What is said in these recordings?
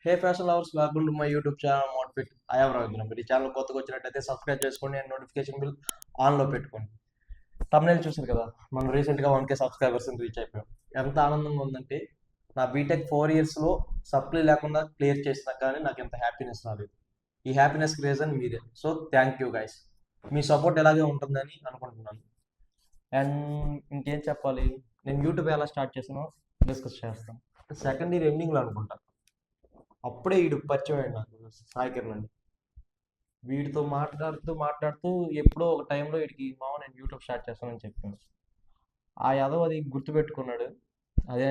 Hey fashion lovers, welcome to my YouTube channel Motifit. I have Ravindra. మీరు ఈ channel కొత్తగా వచ్చినట్టయితే సబ్స్క్రైబ్ చేసుకోండి అండ్ నోటిఫికేషన్ బిల్ ఆన్లో పెట్టుకోండి. తమిళ చూసారు కదా, మనం రీసెంట్గా 1K సబ్స్క్రైబర్స్ రీచ్ అయిపోయాం. ఎంత ఆనందంగా ఉందంటే, నా బీటెక్ 4 ఇయర్స్లో సప్లీ లేకుండా క్లియర్ చేసినా కానీ నాకు ఎంత హ్యాపీనెస్ రాలేదు. ఈ హ్యాపీనెస్కి రీజన్ మీరే. So thank you guys. Me support ఎలాగే ఉంటుందని అనుకుంటున్నాను. అండ్ ఇంకేం చెప్పాలి, నేను యూట్యూబ్ ఎలా స్టార్ట్ చేసానో డిస్కస్ చేస్తాను. సెకండ్ ఇయర్ ఎండింగ్లో అనుకుంటా, అప్పుడే వీడు పరిచయం అయ్యాడు నాకు, సాయి కిరణ్ అని. వీడితో మాట్లాడుతూ మాట్లాడుతూ ఎప్పుడో ఒక టైంలో వీడికి మామ నేను యూట్యూబ్ స్టార్ట్ చేస్తానని చెప్పాను. ఆ యాదవ్ అది గుర్తుపెట్టుకున్నాడు. అదే,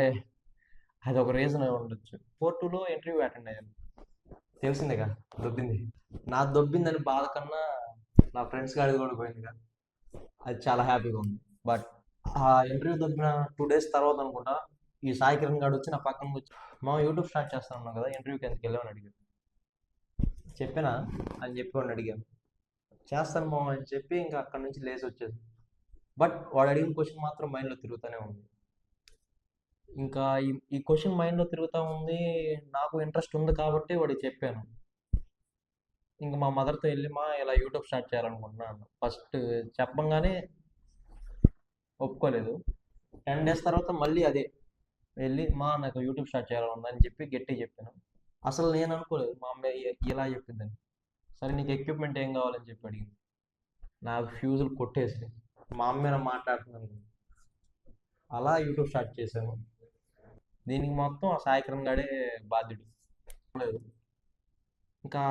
అది ఒక రీజన్ అయి ఉండొచ్చు. 4-2లో ఇంటర్వ్యూ అటెండ్ అయ్యాను. తెలిసిందేగా, దొబ్బింది. నా దొబ్బిందని బాధ కన్నా నా ఫ్రెండ్స్ గాడిది కూడా పోయిందిగా, అది చాలా హ్యాపీగా ఉంది. బట్ ఆ ఇంటర్వ్యూ దొబ్బిన 2 days తర్వాత అనుకుంటా, ఈ సాయి కిరణ్ గాడు వచ్చి నా పక్కన వచ్చి, మా యూట్యూబ్ స్టార్ట్ చేస్తా ఉన్నాం కదా, ఇంటర్వ్యూకి ఎందుకు వెళ్ళామని అడిగాడు. చెప్పానా అని చెప్పి వాడిని అడిగాను. చేస్తాను మామ అని చెప్పి ఇంకా అక్కడి నుంచి లేచి వచ్చేది. బట్ వాడు అడిగిన క్వశ్చన్ మాత్రం మైండ్లో తిరుగుతూనే ఉంది. ఇంకా ఈ క్వశ్చన్ మైండ్లో తిరుగుతూ ఉంది. నాకు ఇంట్రెస్ట్ ఉంది కాబట్టి వాడికి చెప్పాను. ఇంకా మా మదర్తో వెళ్ళి, మా ఇలా యూట్యూబ్ స్టార్ట్ చేయాలనుకుంటున్నాను. ఫస్ట్ చెప్పంగానే ఒప్పుకోలేదు. 10 days తర్వాత మళ్ళీ అదే వెళ్ళి, మా నాకు యూట్యూబ్ స్టార్ట్ చేయాలని ఉందని చెప్పి గట్టిగా చెప్పాను. అసలు నేను అనుకోలేదు మా అమ్మాయి ఇలా చెప్పిందని. సరే నీకు ఎక్విప్మెంట్ ఏం కావాలని చెప్పి అడిగింది. నాకు ఫ్యూజులు కొట్టేసి మా అమ్మ మాట్లాడుతున్నాను. అలా యూట్యూబ్ స్టార్ట్ చేశాను. దీనికి మొత్తం ఆ సాయి కిరణ్ గాడే బాధ్యుడు. లేదు, ఇంకా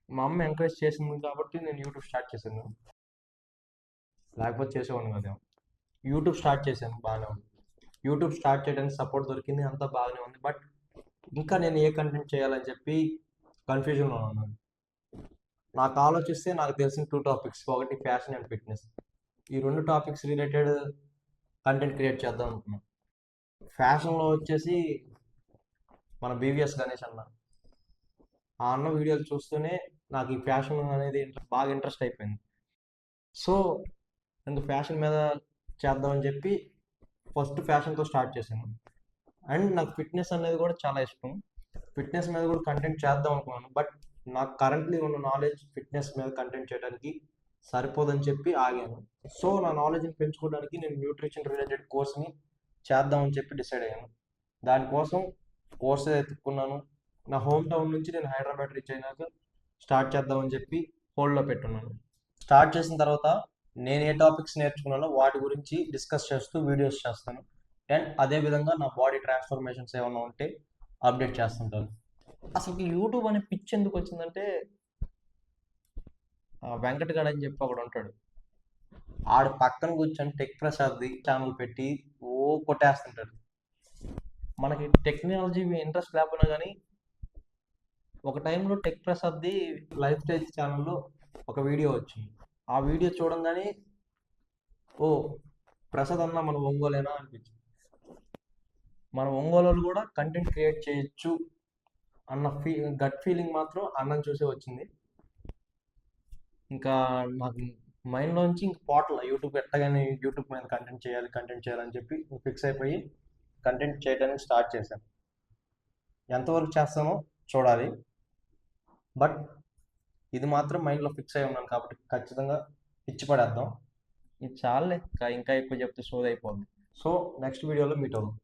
మా అమ్మ ఎంకరేజ్ చేసింది కాబట్టి నేను యూట్యూబ్ స్టార్ట్ చేశాను. లేకపోతే చేసేవాడిని కదేమో. యూట్యూబ్ స్టార్ట్ చేశాను, బాగానే ఉంది. యూట్యూబ్ స్టార్ట్ చేయడానికి సపోర్ట్ దొరికింది, అంతా బాగానే ఉంది. బట్ ఇంకా నేను ఏ కంటెంట్ చేయాలని చెప్పి కన్ఫ్యూజన్లో ఉన్నాను. నాకు ఆలోచిస్తే నాకు తెలిసిన 2 topics, ఒకటి ఫ్యాషన్ అండ్ ఫిట్నెస్. ఈ 2 topics రిలేటెడ్ కంటెంట్ క్రియేట్ చేద్దాం అనుకున్నాను. ఫ్యాషన్లో వచ్చేసి మన బీవీఎస్ గణేష్ అన్న. ఆ అన్న వీడియోలు చూస్తూనే నాకు ఈ ఫ్యాషన్ అనేది బాగా ఇంట్రెస్ట్ అయిపోయింది. సో ఇంకా ఫ్యాషన్ మీద చేద్దామని చెప్పి ఫస్ట్ ఫ్యాషన్తో స్టార్ట్ చేశాను. అండ్ నాకు ఫిట్నెస్ అనేది కూడా చాలా ఇష్టం. ఫిట్నెస్ మీద కూడా కంటెంట్ చేద్దాం అనుకున్నాను. బట్ నాకు కరెంట్లీ ఉన్న నాలెడ్జ్ ఫిట్నెస్ మీద కంటెంట్ చేయడానికి సరిపోదని చెప్పి ఆగాను. సో నా నాలెడ్జ్ని పెంచుకోవడానికి నేను న్యూట్రిషన్ రిలేటెడ్ కోర్స్ని చేద్దామని చెప్పి డిసైడ్ అయ్యాను. దానికోసం కోర్సెస్ ఎత్తుక్కున్నాను. నా హోమ్ టౌన్ నుంచి నేను హైదరాబాద్ రీచ్ అయినాక స్టార్ట్ చేద్దామని చెప్పి హోల్డ్లో పెట్టున్నాను. స్టార్ట్ చేసిన తర్వాత నేను ఏ టాపిక్స్ నేర్చుకున్నానో వాటి గురించి డిస్కస్ చేస్తూ వీడియోస్ చేస్తాను. అండ్ అదేవిధంగా నా బాడీ ట్రాన్స్ఫర్మేషన్స్ ఏమైనా ఉంటే అప్డేట్ చేస్తుంటాను. అసలు యూట్యూబ్ అనే పిచ్ ఎందుకు వచ్చిందంటే, వెంకట్ గడ్ అని చెప్పి ఒకడు ఉంటాడు. ఆడు పక్కన కూర్చొని టెక్ ప్రసాద్ది ఛానల్ పెట్టి ఓ కొట్టేస్తుంటాడు. మనకి టెక్నాలజీ ఇంట్రెస్ట్ లేకపోయినా కానీ, ఒక టైంలో టెక్ ప్రసాద్ది లైఫ్ స్టైల్ ఛానల్లో ఒక వీడియో వచ్చింది. ఆ వీడియో చూడంగానే ఓ ప్రసాద్ అన్న మన ఒంగోలేనా అనిపించింది. మన ఒంగోలు కూడా కంటెంట్ క్రియేట్ చేయొచ్చు అన్న గట్ ఫీలింగ్ మాత్రం అన్నం చూసే వచ్చింది. ఇంకా నాకు మైండ్లోంచి ఇంక పోట్ల యూట్యూబ్ ఎట్టగానే యూట్యూబ్ మీద కంటెంట్ చేయాలని చెప్పి ఫిక్స్ అయిపోయి కంటెంట్ చేయడానికి స్టార్ట్ చేశాను. ఎంతవరకు చేస్తానో చూడాలి. బట్ ఇది మాత్రం మైండ్లో ఫిక్స్ అయి ఉన్నాను కాబట్టి ఖచ్చితంగా పిచ్చి పడేద్దాం. ఇది చాలే, ఇంకా ఎక్కువ చెప్తే సోది అయిపోద్ది. సో నెక్స్ట్ వీడియోలో మీట్ అవుదాం.